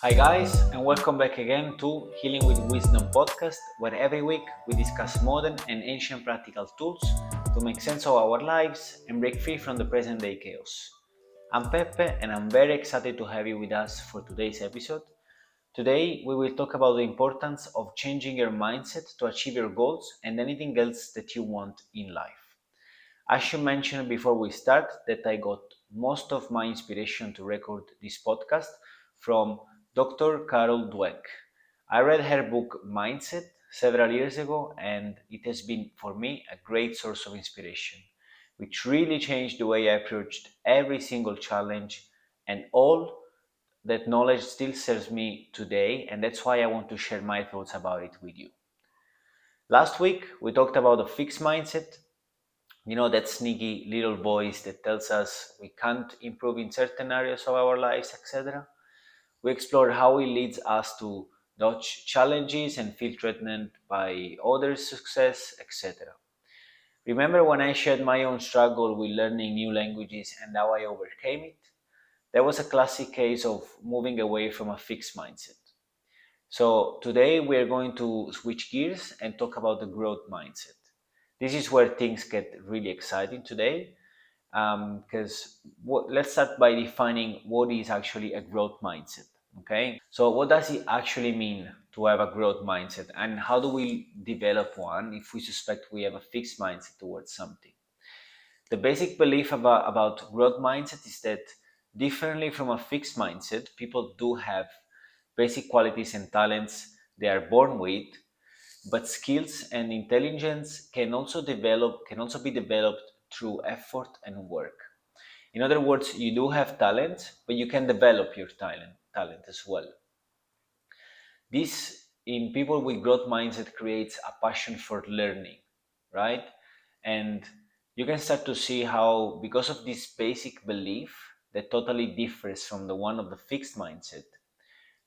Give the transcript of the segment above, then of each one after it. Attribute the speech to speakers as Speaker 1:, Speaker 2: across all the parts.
Speaker 1: Hi, guys, and welcome back again to Healing with Wisdom podcast, where every week we discuss modern and ancient practical tools to make sense of our lives and break free from the present day chaos. I'm Pepe, and I'm very excited to have you with us for today's episode. Today, we will talk about the importance of changing your mindset to achieve your goals and anything else that you want in life. I should mention before we start that I got most of my inspiration to record this podcast from Dr. Carol Dweck. I read her book Mindset several years ago, and it has been for me a great source of inspiration, which really changed the way I approached every single challenge, and all that knowledge still serves me today, and that's why I want to share my thoughts about it with you. Last week, we talked about a fixed mindset, that sneaky little voice that tells us we can't improve in certain areas of our lives, etc. We explored how it leads us to dodge challenges and feel threatened by others' success, etc. Remember when I shared my own struggle with learning new languages and how I overcame it? That was a classic case of moving away from a fixed mindset. So today we are going to switch gears and talk about the growth mindset. This is where things get really exciting today because let's start by defining what is actually a growth mindset. Okay, so what does it actually mean to have a growth mindset, and how do we develop one if we suspect we have a fixed mindset towards something? The basic belief about growth mindset is that, differently from a fixed mindset, people do have basic qualities and talents they are born with, but skills and intelligence can also be developed through effort and work. In other words, you do have talent, but you can develop your talent as well. This, in people with growth mindset, creates a passion for learning, right? And you can start to see how, because of this basic belief that totally differs from the one of the fixed mindset,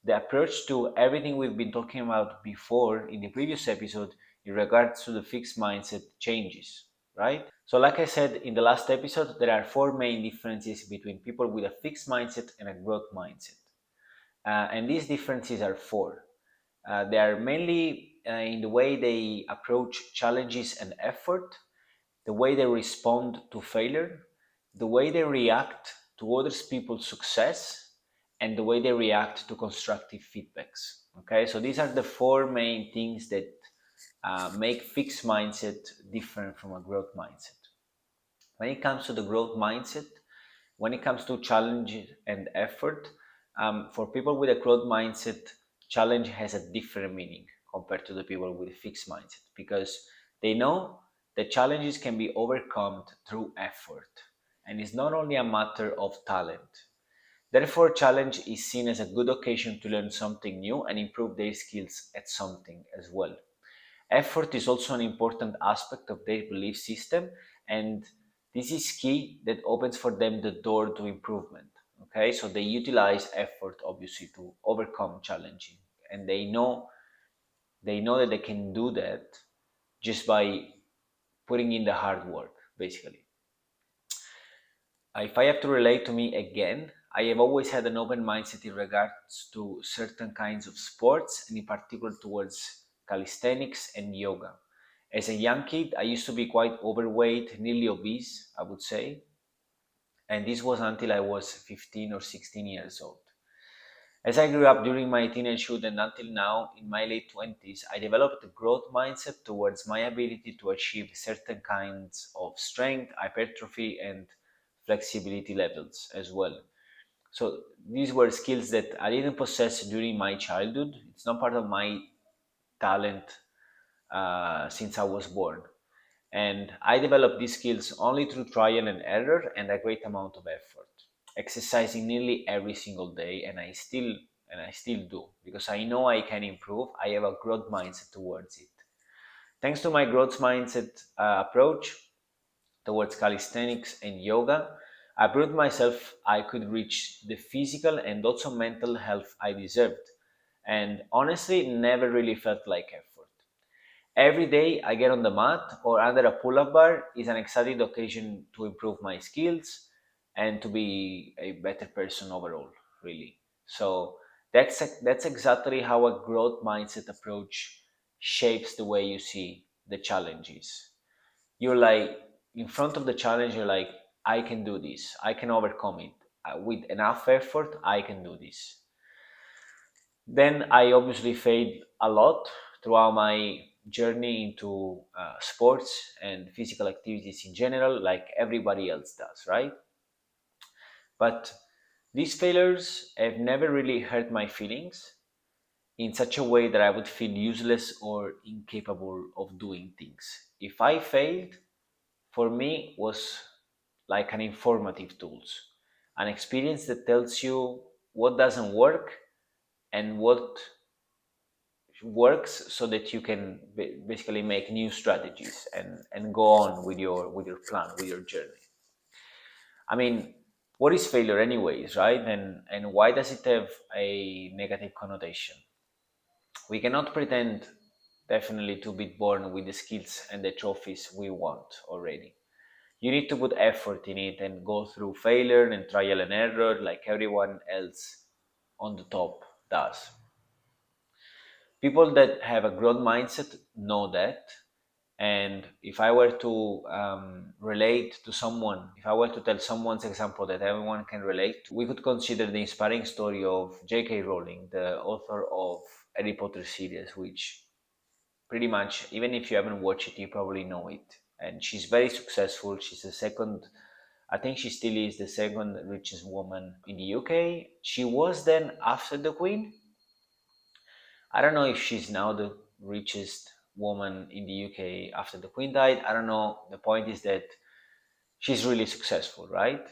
Speaker 1: the approach to everything we've been talking about before in the previous episode in regards to the fixed mindset changes, right? So, like I said in the last episode, there are four main differences between people with a fixed mindset and a growth mindset. And these differences are four. They are mainly in the way they approach challenges and effort, the way they respond to failure, the way they react to others people's success, and the way they react to constructive feedbacks. Okay, so these are the four main things that make fixed mindset different from a growth mindset. When it comes to the growth mindset, when it comes to challenge and effort, for people with a growth mindset, challenge has a different meaning compared to the people with a fixed mindset, because they know that challenges can be overcome through effort, and it's not only a matter of talent. Therefore, challenge is seen as a good occasion to learn something new and improve their skills at something as well. Effort is also an important aspect of their belief system, and this is key that opens for them the door to improvement. Okay, so they utilize effort obviously to overcome challenging, and they know that they can do that just by putting in the hard work, basically. If I have to relate to me again, I have always had an open mindset in regards to certain kinds of sports, and in particular towards calisthenics and yoga. As a young kid, I used to be quite overweight, nearly obese, I would say, and this was until I was 15 or 16 years old. As I grew up during my teenagehood and until now, in my late 20s, I developed a growth mindset towards my ability to achieve certain kinds of strength, hypertrophy, and flexibility levels as well. So these were skills that I didn't possess during my childhood. It's not part of my talent since I was born. And I developed these skills only through trial and error and a great amount of effort, exercising nearly every single day, and I still do, because I know I can improve. I have a growth mindset towards it. Thanks to my growth mindset approach towards calisthenics and yoga, I proved myself I could reach the physical and also mental health I deserved, and honestly, never really felt like effort. Every day I get on the mat or under a pull up bar is an exciting occasion to improve my skills and to be a better person overall, really. So That's exactly how a growth mindset approach shapes the way you see the challenges. You're like, in front of the challenge, you're like, I can do this, I can overcome it. With enough effort, I can do this. Then I obviously failed a lot throughout my journey into sports and physical activities in general, like everybody else does, right? But these failures have never really hurt my feelings in such a way that I would feel useless or incapable of doing things. If I failed, for me was like an informative tools, an experience that tells you what doesn't work and what works, so that you can basically make new strategies and go on with your plan, with your journey. I mean, what is failure anyways, right? And why does it have a negative connotation? We cannot pretend definitely to be born with the skills and the trophies we want already. You need to put effort in it and go through failure and trial and error like everyone else on the top does. People that have a growth mindset know that. And if I were to relate to someone, if I were to tell someone's example that everyone can relate to, we could consider the inspiring story of J.K. Rowling, the author of Harry Potter series, which pretty much, even if you haven't watched it, you probably know it. And she's very successful. She's the second, I think she still is the second richest woman in the UK. She was then after the Queen. I don't know if she's now the richest woman in the UK after the Queen died. I don't know. The point is that she's really successful, right?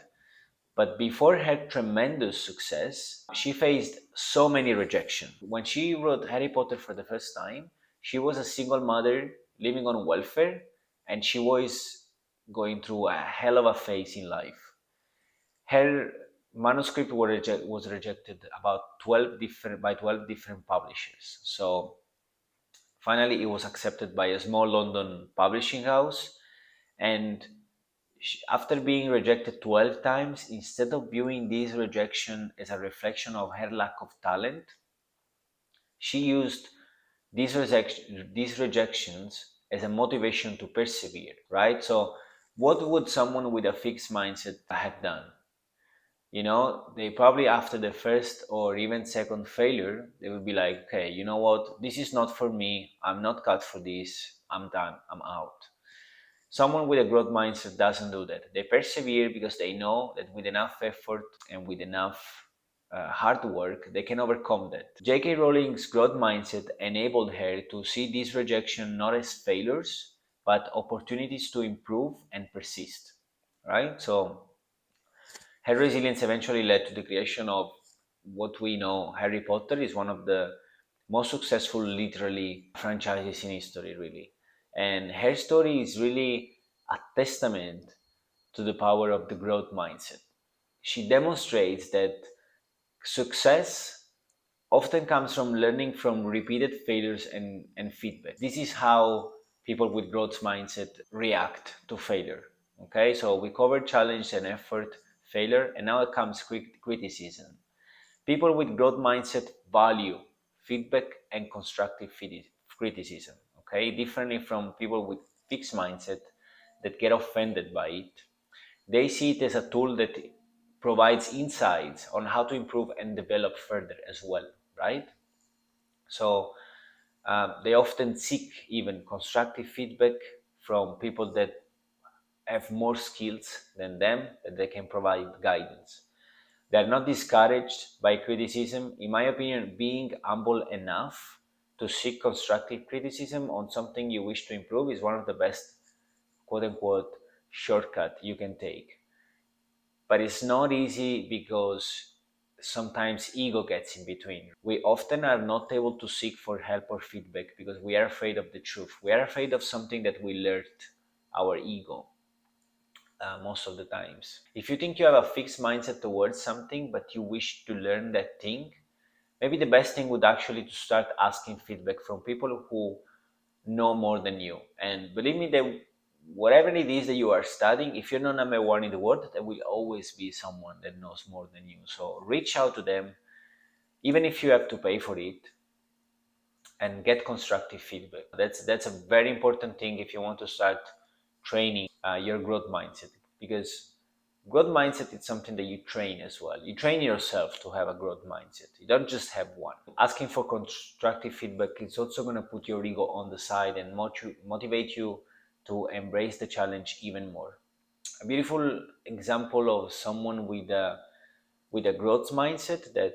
Speaker 1: But before her tremendous success, she faced so many rejection. When she wrote Harry Potter for the first time, she was a single mother living on welfare, and she was going through a hell of a phase in life. Her manuscript was rejected about 12 different by 12 different publishers. So finally, it was accepted by a small London publishing house, and after being rejected 12 times, instead of viewing this rejection as a reflection of her lack of talent, she used these rejections as a motivation to persevere, right? So, what would someone with a fixed mindset have done? They probably, after the first or even second failure, they would be like, okay, you know what? This is not for me. I'm not cut for this. I'm done. I'm out. Someone with a growth mindset doesn't do that. They persevere because they know that with enough effort and with enough hard work, they can overcome that. J.K. Rowling's growth mindset enabled her to see this rejection not as failures, but opportunities to improve and persist. Right? So her resilience eventually led to the creation of what we know. Harry Potter is one of the most successful literally franchises in history, really. And her story is really a testament to the power of the growth mindset. She demonstrates that success often comes from learning from repeated failures and feedback. This is how people with growth mindset react to failure. Okay, so we covered challenge and effort, failure, and now it comes criticism. People with growth mindset value feedback and constructive criticism. Okay, differently from people with fixed mindset that get offended by it. They see it as a tool that provides insights on how to improve and develop further as well, right? So they often seek even constructive feedback from people that have more skills than them, that they can provide guidance. They are not discouraged by criticism. In my opinion, being humble enough to seek constructive criticism on something you wish to improve is one of the best quote unquote shortcut you can take. But it's not easy because sometimes ego gets in between. We often are not able to seek for help or feedback because we are afraid of the truth. We are afraid of something that will hurt our ego most of the times. If you think you have a fixed mindset towards something but you wish to learn that thing, maybe the best thing would actually to start asking feedback from people who know more than you. And believe me, that whatever it is that you are studying, if you're not number one in the world, there will always be someone that knows more than you. So reach out to them. even if you have to pay for it, and get constructive feedback. That's a very important thing if you want to start training your growth mindset, because growth mindset is something that you train as well. You train yourself to have a growth mindset. You don't just have one. Asking for constructive feedback is also going to put your ego on the side and motivate you to embrace the challenge even more. A beautiful example of someone with a growth mindset that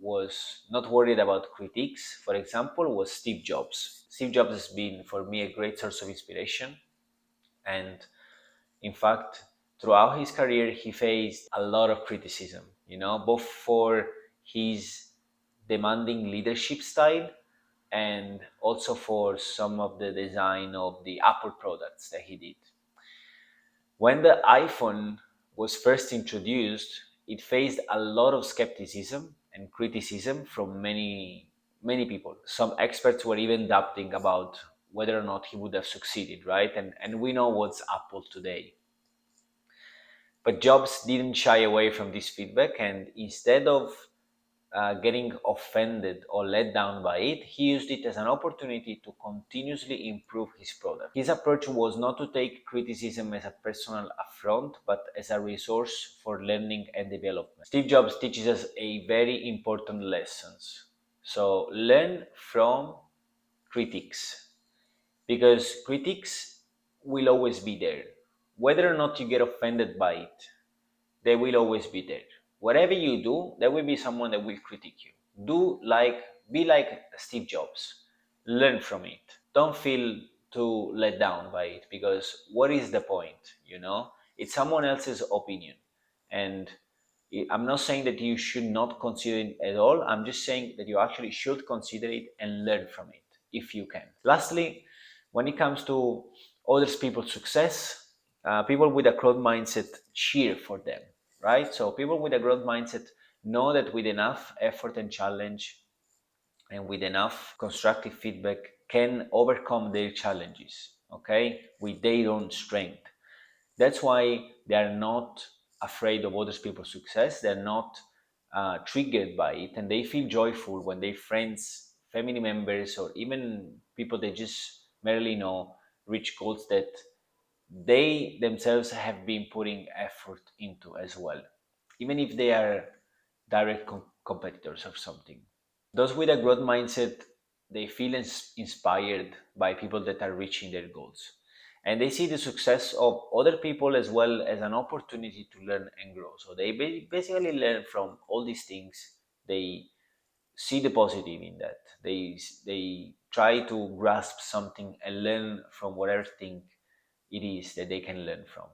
Speaker 1: was not worried about critiques, for example, was Steve Jobs. Steve Jobs has been, for me, a great source of inspiration. And in fact, throughout his career, he faced a lot of criticism, both for his demanding leadership style and also for some of the design of the Apple products that he did. When the iPhone was first introduced, it faced a lot of skepticism and criticism from many people. Some experts were even doubting about whether or not he would have succeeded, right? And we know what's Apple today. But Jobs didn't shy away from this feedback, and instead of getting offended or let down by it, he used it as an opportunity to continuously improve his product. His approach was not to take criticism as a personal affront, but as a resource for learning and development. Steve Jobs teaches us a very important lessons. So learn from critics, because critics will always be there. Whether or not you get offended by it, they will always be there. Whatever you do, there will be someone that will critique you. Be like Steve Jobs. Learn from it. Don't feel too let down by it, because what is the point? It's someone else's opinion. And I'm not saying that you should not consider it at all. I'm just saying that you actually should consider it and learn from it if you can. Lastly, when it comes to others people's success, people with a growth mindset cheer for them, right? So people with a growth mindset know that with enough effort and challenge and with enough constructive feedback can overcome their challenges, okay, with their own strength. That's why they are not afraid of other people's success. They're not triggered by it, and they feel joyful when their friends, family members, or even people they just merely know reach goals that they themselves have been putting effort into as well, even if they are direct competitors of something. Those with a growth mindset, they feel inspired by people that are reaching their goals. And they see the success of other people as well as an opportunity to learn and grow. So they basically learn from all these things. They see the positive in that. They try to grasp something and learn from whatever thing it is that they can learn from.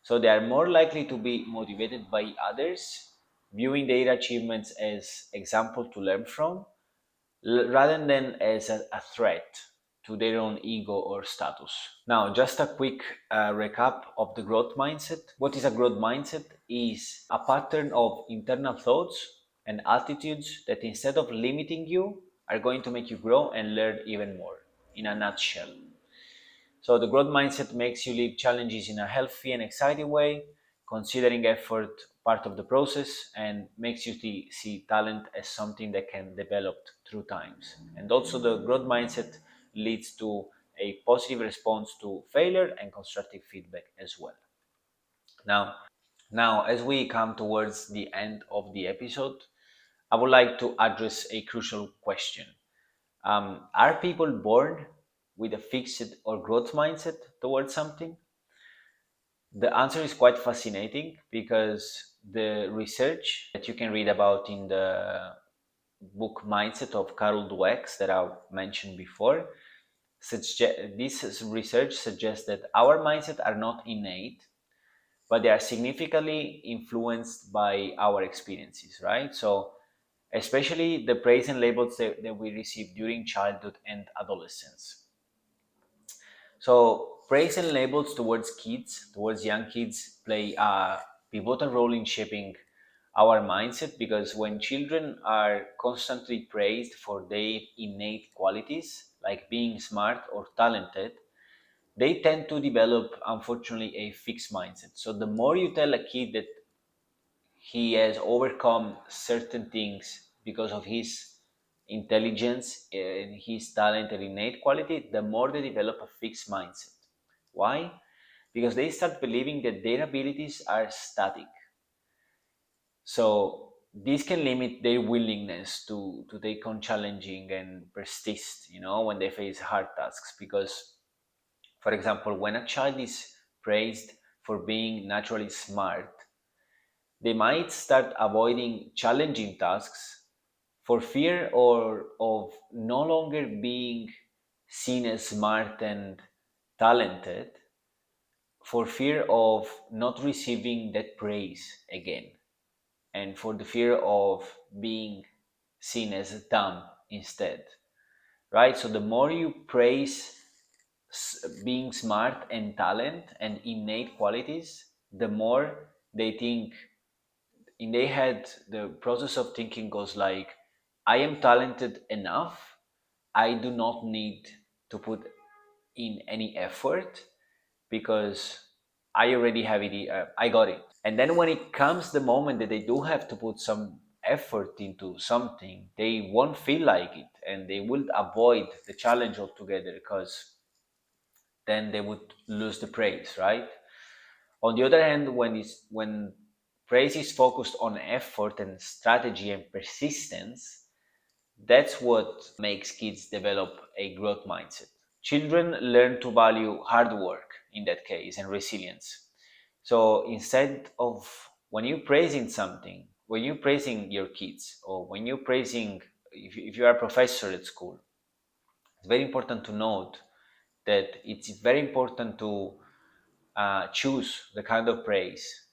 Speaker 1: So they are more likely to be motivated by others, viewing their achievements as example to learn from, rather than as a threat to their own ego or status. Now, just a quick recap of the growth mindset. What is a growth mindset? Is a pattern of internal thoughts and attitudes that, instead of limiting you, are going to make you grow and learn even more. In a nutshell. So the growth mindset makes you live challenges in a healthy and exciting way, considering effort part of the process, and makes you see talent as something that can develop through times. And also the growth mindset leads to a positive response to failure and constructive feedback as well. Now, as we come towards the end of the episode, I would like to address a crucial question. Are people born with a fixed or growth mindset towards something? The answer is quite fascinating, because the research that you can read about in the book Mindset of Carol Dweck that I mentioned before, this research suggests that our mindset are not innate, but they are significantly influenced by our experiences, right? So especially the praise and labels that we receive during childhood and adolescence. So praise and labels towards young kids, play a pivotal role in shaping our mindset, because when children are constantly praised for their innate qualities, like being smart or talented, they tend to develop, unfortunately, a fixed mindset. So the more you tell a kid that he has overcome certain things because of his intelligence and his talent and innate quality, the more they develop a fixed mindset. Why? Because they start believing that their abilities are static. So this can limit their willingness to take on challenging and persist, when they face hard tasks. Because, for example, when a child is praised for being naturally smart, they might start avoiding challenging tasks for fear or of no longer being seen as smart and talented, for fear of not receiving that praise again, and for the fear of being seen as dumb instead, right? So the more you praise being smart and talent and innate qualities, the more they think in their head. The process of thinking goes like, I am talented enough, I do not need to put in any effort because I already have it, I got it. And then when it comes the moment that they do have to put some effort into something, they won't feel like it and they will avoid the challenge altogether, because then they would lose the praise, right? On the other hand, when praise is focused on effort and strategy and persistence, that's what makes kids develop a growth mindset. Children learn to value hard work in that case and resilience. So instead of, when you're praising something, when you're praising your kids, or when you're praising, if you are a professor at school, it's very important to note that it's very important to choose the kind of praise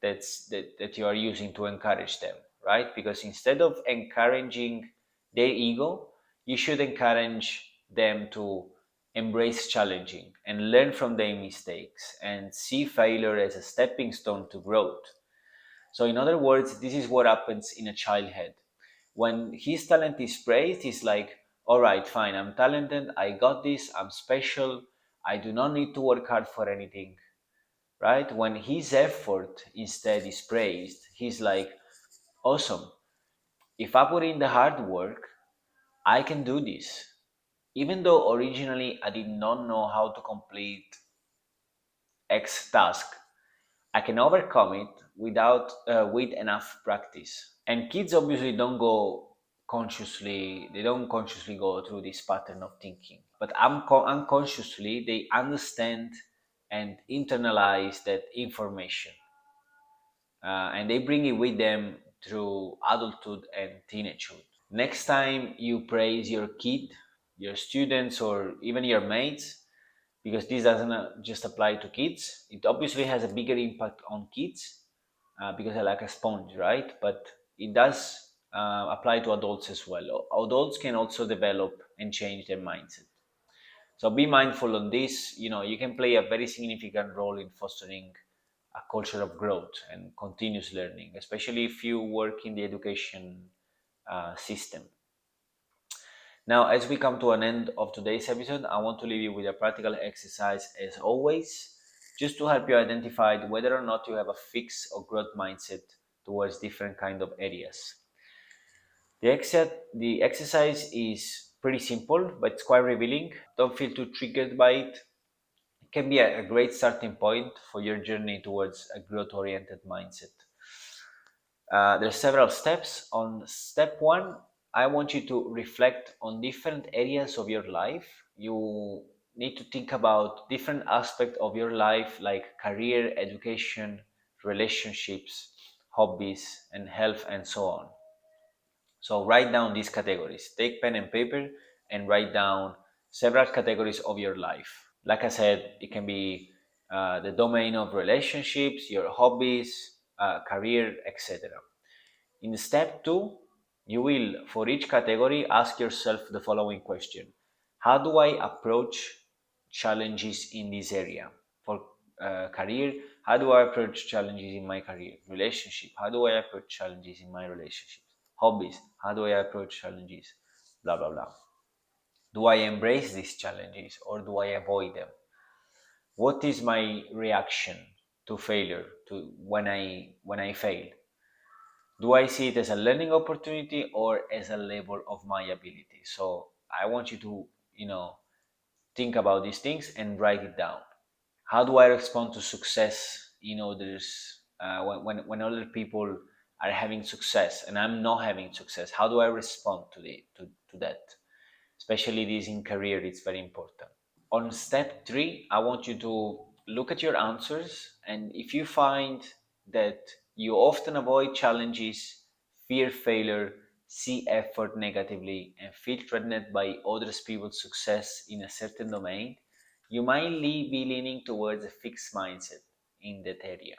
Speaker 1: that you are using to encourage them, right? Because instead of encouraging their ego, you should encourage them to embrace challenging and learn from their mistakes and see failure as a stepping stone to growth. So, in other words, this is what happens in a child head. When his talent is praised, he's like, all right, fine, I'm talented, I got this, I'm special, I do not need to work hard for anything, right? When his effort instead is praised, he's like, awesome. If I put in the hard work, I can do this. Even though originally I did not know how to complete X task, I can overcome it with enough practice. And kids obviously they don't consciously go through this pattern of thinking, but unconsciously they understand and internalize that information, and they bring it with them through adulthood and teenagehood. Next time you praise your kid, your students, or even your mates, because this doesn't just apply to kids, it obviously has a bigger impact on kids, because they're like a sponge, right? But it does apply to adults as well. Adults can also develop and change their mindset. So be mindful on this. You can play a very significant role in fostering a culture of growth and continuous learning, especially if you work in the education system. Now, as we come to an end of today's episode, I want to leave you with a practical exercise as always, just to help you identify whether or not you have a fixed or growth mindset towards different kind of areas. The exercise is pretty simple, but it's quite revealing. Don't feel too triggered by it. It can be a great starting point for your journey towards a growth oriented mindset. There's several steps. On step one, I want you to reflect on different areas of your life. You need to think about different aspects of your life, like career, education, relationships, hobbies, and health, and so on. So write down these categories. Take pen and paper and write down several categories of your life. Like I said, it can be the domain of relationships, your hobbies, career, etc. In step two, you will, for each category, ask yourself the following question: how do I approach challenges in this area? For career, how do I approach challenges in my career? Relationship, how do I approach challenges in my relationships? Hobbies, how do I approach challenges? Blah, blah, blah. Do I embrace these challenges or do I avoid them? What is my reaction to failure, to when I fail? Do I see it as a learning opportunity or as a level of my ability? So I want you to, think about these things and write it down. How do I respond to success in others when other people are having success and I'm not having success? How do I respond to that? Especially this in career, it's very important. On step three, I want you to look at your answers, and if you find that you often avoid challenges, fear failure, see effort negatively, and feel threatened by other people's success in a certain domain, you might be leaning towards a fixed mindset in that area.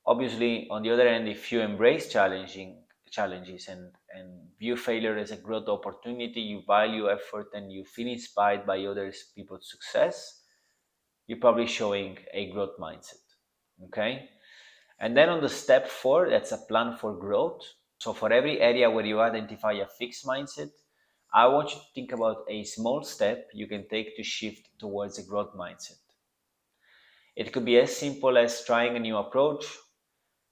Speaker 1: Obviously, on the other hand, if you embrace challenging challenges and view failure as a growth opportunity, you value effort and you feel inspired by other people's success, you're probably showing a growth mindset. Okay. And then on the step four, that's a plan for growth. So for every area where you identify a fixed mindset, I want you to think about a small step you can take to shift towards a growth mindset. It could be as simple as trying a new approach,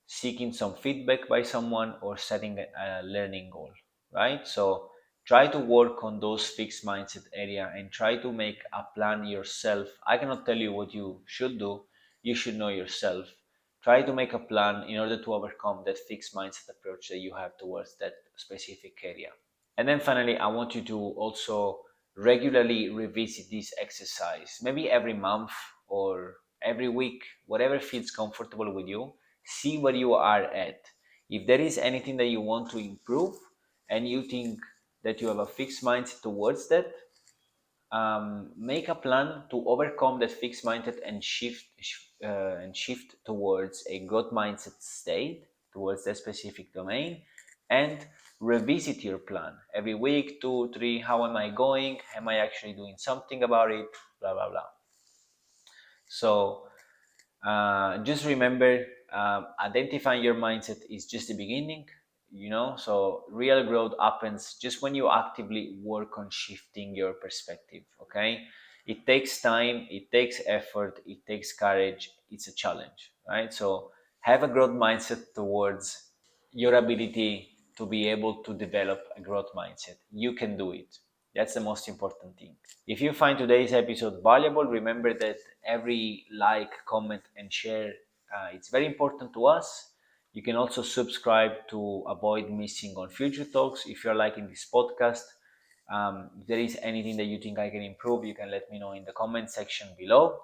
Speaker 1: seeking some feedback by someone, or setting a learning goal, right? So try to work on those fixed mindset area and try to make a plan yourself. I cannot tell you what you should do. You should know yourself. Try to make a plan in order to overcome that fixed mindset approach that you have towards that specific area. And then finally, I want you to also regularly revisit this exercise, maybe every month or every week, whatever feels comfortable with you. See where you are at. If there is anything that you want to improve and you think that you have a fixed mindset towards that, make a plan to overcome that fixed mindset and shift towards a growth mindset state towards that specific domain, and revisit your plan every week, 2 3. How am I going? Am I actually doing something about it? Blah blah blah. So just remember, identifying your mindset is just the beginning. So real growth happens just when you actively work on shifting your perspective. Okay, it takes time, it takes effort, it takes courage. It's a challenge, right? So have a growth mindset towards your ability to be able to develop a growth mindset. You can do it. That's the most important thing. If you find today's episode valuable, remember that every like, comment, and share, it's very important to us. You can also subscribe to avoid missing on future talks. If you're liking this podcast, if there is anything that you think I can improve, you can let me know in the comment section below.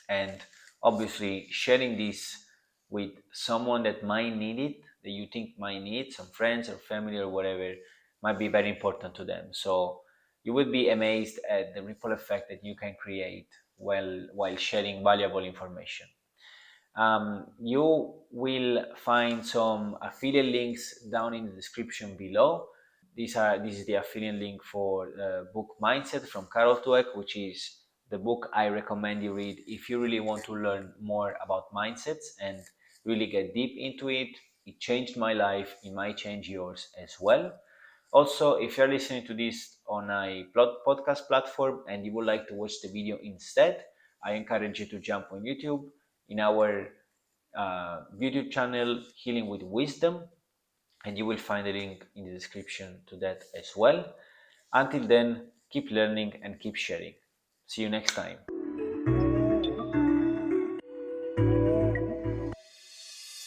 Speaker 1: And obviously, sharing this with someone that might need it, that you think might need, some friends or family or whatever, might be very important to them. So you would be amazed at the ripple effect that you can create while sharing valuable information. You will find some affiliate links down in the description below. This is the affiliate link for the book Mindset from Carol Dweck, which is the book I recommend you read if you really want to learn more about mindsets and really get deep into it. It changed my life. It might change yours as well. Also, if you're listening to this on a podcast platform and you would like to watch the video instead, I encourage you to jump on YouTube in our YouTube channel, Healing with Wisdom, and you will find a link in the description to that as well. Until then, keep learning and keep sharing. See you next time.